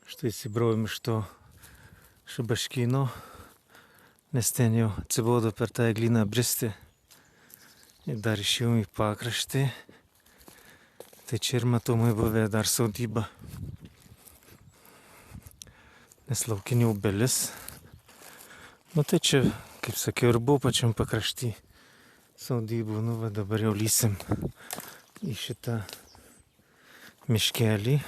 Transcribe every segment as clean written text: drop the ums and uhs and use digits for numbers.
Štai įsibraujom iš to šabaškyno, nes ten jau atsibodo per tą eglyną bristi. Ir dar išėjom į pakraštį. Tai čia ir matomai buvę dar sodyba. Nes laukinė obelis. Nu tai čia, kaip sakiau, ir buvo pačiam pakrašty sodybų. Nu va dabar jau lysim į šitą miškelį.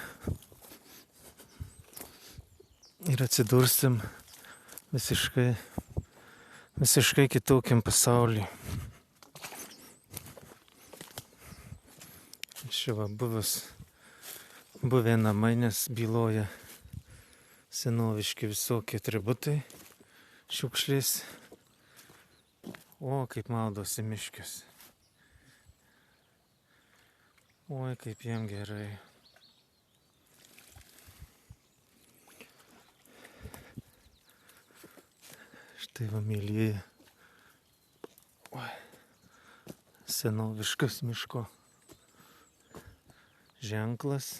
Ir atsidursim visiškai kitokiam pasauliui. Čia va buvę namai, nes byloja senoviški visokie atributai, šiukšlės. O, kaip maudosi miškius. Oi, kaip jam gerai. Štai va, mėlyje. Oi, senoviškas miško ženklas.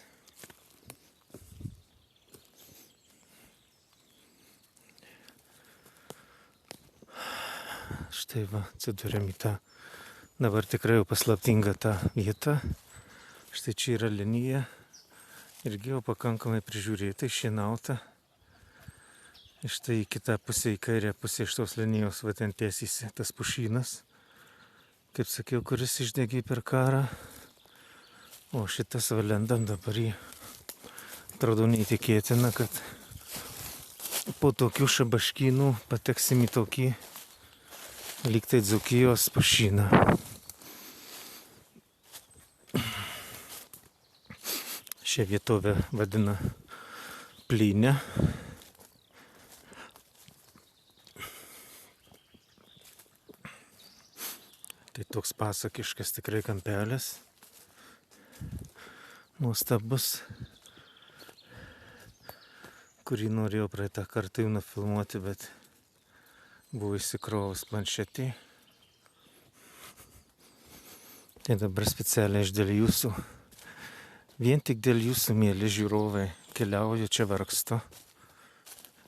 Štai va, atsidūrėm į tą dabar tikrai jau paslaptingą tą vietą. Štai čia yra linija. Irgi jau pakankamai prižiūrėta, šienauta. Ir štai į kitą pusę, į kairę pusę iš tos linijos va ten tiesiasi tas pušynas. Kaip sakiau, kuris išdegė per karą. O šitas valendam dabar jį atrodo neįtikėtina, kad po tokių šabaškynų pateksim į tokį lyg tai Dzūkijos pušyną. Šią vietovę vadina Plynę. Tai toks pasakiškas tikrai kampelis. Nuostabus, kurį norėjau praeitą kartą jau nufilmuoti, bet buvo įsikrovus planšetį. Tai dabar specialiai aš dėl jūsų, vien tik dėl jūsų, mėly žiūrovai, keliauju čia vargstu,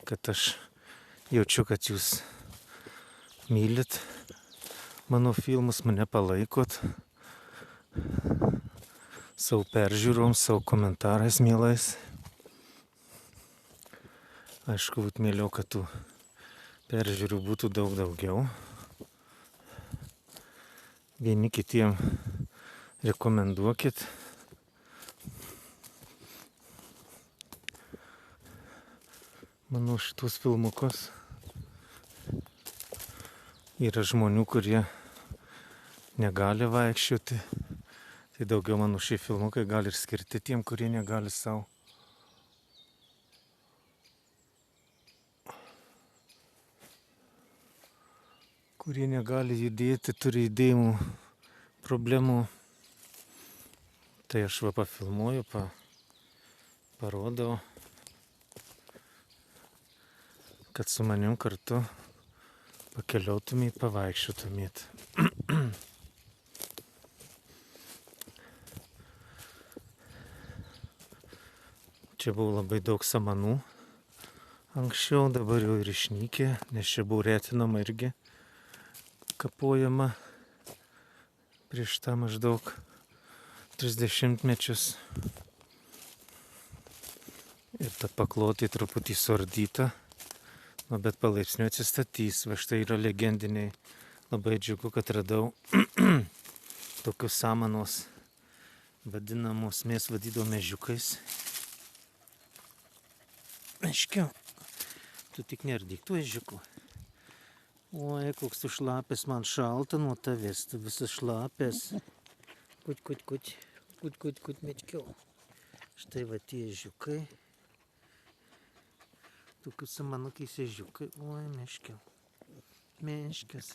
kad aš jaučiu, kad jūs mylit mano filmus, mane palaikot savo peržiūrom, savo komentarais mielais. Aišku, būt mieliau, kad tų peržiūrų būtų daug daugiau. Vieni kitiem rekomenduokit. Manau, šitus filmukus yra žmonių, kurie negali vaikščioti. Tai daugiau manau šie filmukai gali ir skirti tiem, kurie negali savo. Kurie negali judėti, turi judėjimų problemų. Tai aš va pafilmuoju, parodau, kad su manim kartu pakeliautumėt, pavaikščiotumėt. Čia buvo labai daug samanų anksčiau, dabar jau ir išnykė, nes čia buvo retinama irgi kapojama prieš tą maždaug 30 mečius. Ir ta paklotė truputį suardyta, bet palaipsniui atsistatys. Va štai yra legendiniai, labai džiugu, kad radau tokius samanos vadinamos, mes vadydom ežiukais. Aiškiau, tu tik nerdyk tų ežiukų. Oi, koks tu šlapės, man šalta nuo tavęs, tu visas šlapės. Kut, mečkiau. Štai va tie ežiukai. Tokius samanukiais ežiukai. Oi, meškiau. Meškias.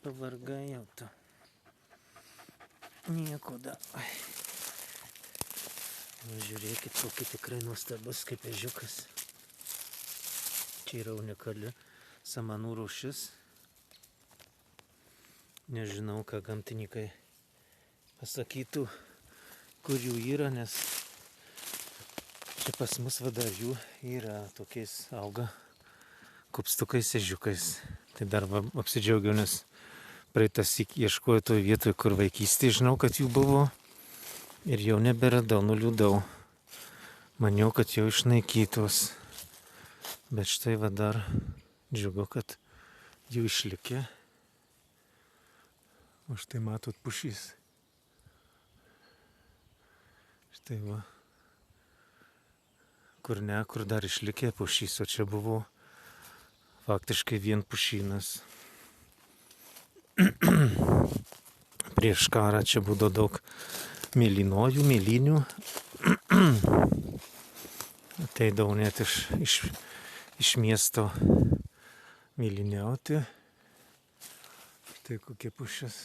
Pavargai jau tu. Nieko da. Žiūrėkit, kokį tikrai nuostabus kaip ežiukas. Čia yra unikali samanų rūšis. Nežinau, ką gamtininkai pasakytų, kur jų yra, nes Čia pas mus dar jų yra tokiais auga kupstukais ežiukais. Tai dar apsidžiaugiau, nes praeitas ieškoju toje vietoje, kur vaikystėje žinau, kad jų buvo. Ir jau neberadau, nuliūdau. Maniau, kad jau išnaikytos. Bet štai dar džiugu, kad jų išlikė. O štai matot pušys. Štai va. Kur ne, kur dar išlikė pušys, o čia buvo faktiškai vien pušynas. Prieš karą čia būdavo daug mėlynių. Ateidavau net iš miesto mėlyniauti. Štai kokie pušis.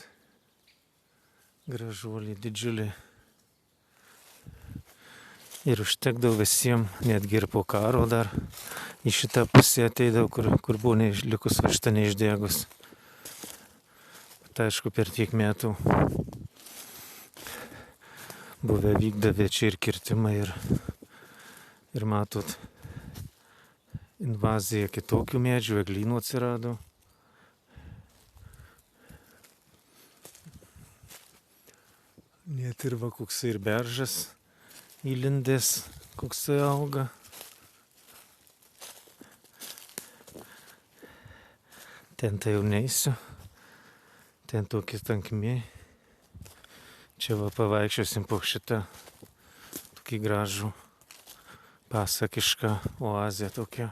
Gražuoliai, didžiuliai. Ir užtekdavo visiems, netgi ir po karo dar į šitą pusę ateidavo, kur buvo likus vašta neišdegus. Bet aišku, per tiek metų buvę vykdavę čia ir kirtimai ir matot, invazija kitokių medžių, eglynų atsirado. Net ir va koksai ir beržas įlindęs, koksai auga. Ten tai jau neisiu. Ten tokie tankmiai. Čia va pavaikščiosim po šitą tokį gražų pasakišką oazę tokią.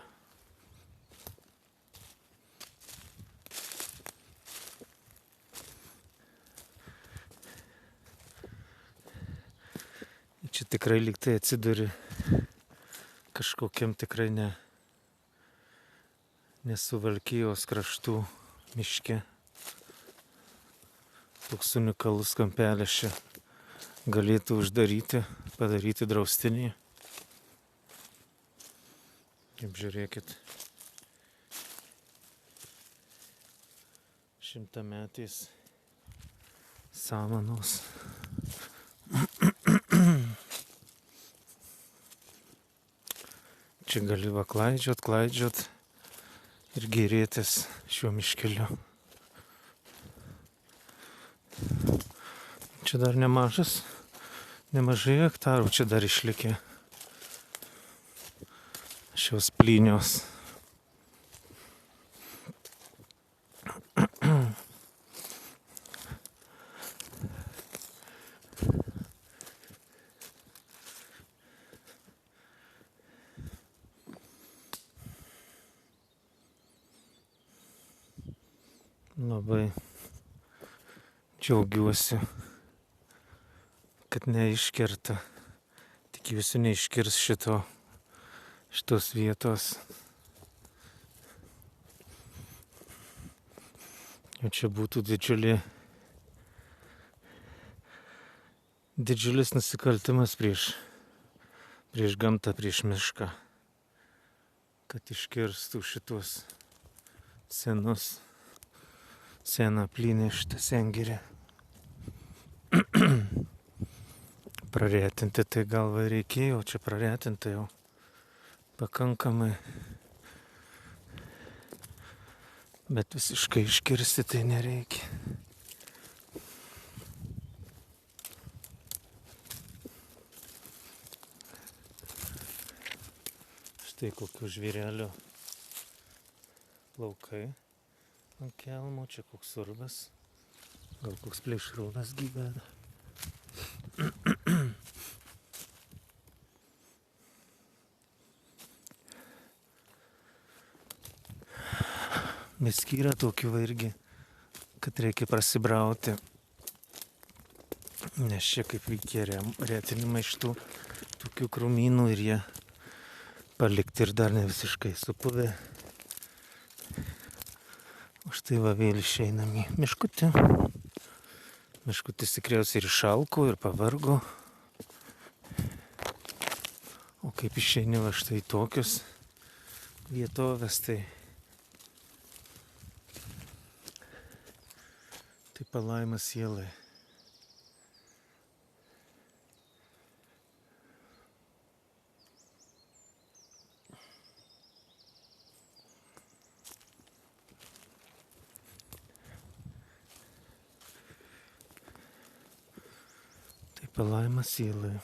Čia tikrai lyg tai atsiduri kažkokiam tikrai ne Suvalkijos kraštų miške. Toks unikalus kampelis čia galėtų uždaryti, padaryti draustinį. Kaip žiūrėkit. 100-metės samanos. Čia gali va klaidžiot ir gėrėtis šiuo miškeliu. Čia dar nemažai hektarų čia dar išlikė šios plynios. Labai džiaugiuosi, kad neiškerta. Tikiuosi neiškirs šitos vietos. Jau čia būtų didžiulis nusikaltimas prieš gamtą, prieš mišką, kad iškirstų šitos seną plynę šitą sengirę. Praretinti tai galva reikėjo, čia praretinti jau pakankamai. Bet visiškai iškirsti tai nereikia. Štai kokių žvėrelių laukai ant kelmo, čia koks urvas, gal koks plėšrūnas gyvena. Viski yra tokių irgi, kad reikia prasibrauti, nes čia kaip vykia retinimai iš tų tokių krūmynų ir jie palikti ir dar ne visiškai supuvę. O štai va vėl išeinam į miškutį. Miškutis tikriausiai ir išalko, ir pavargo. O kaip išeini va štai tokios vietovės, tai palaima sielai. palaima sielai.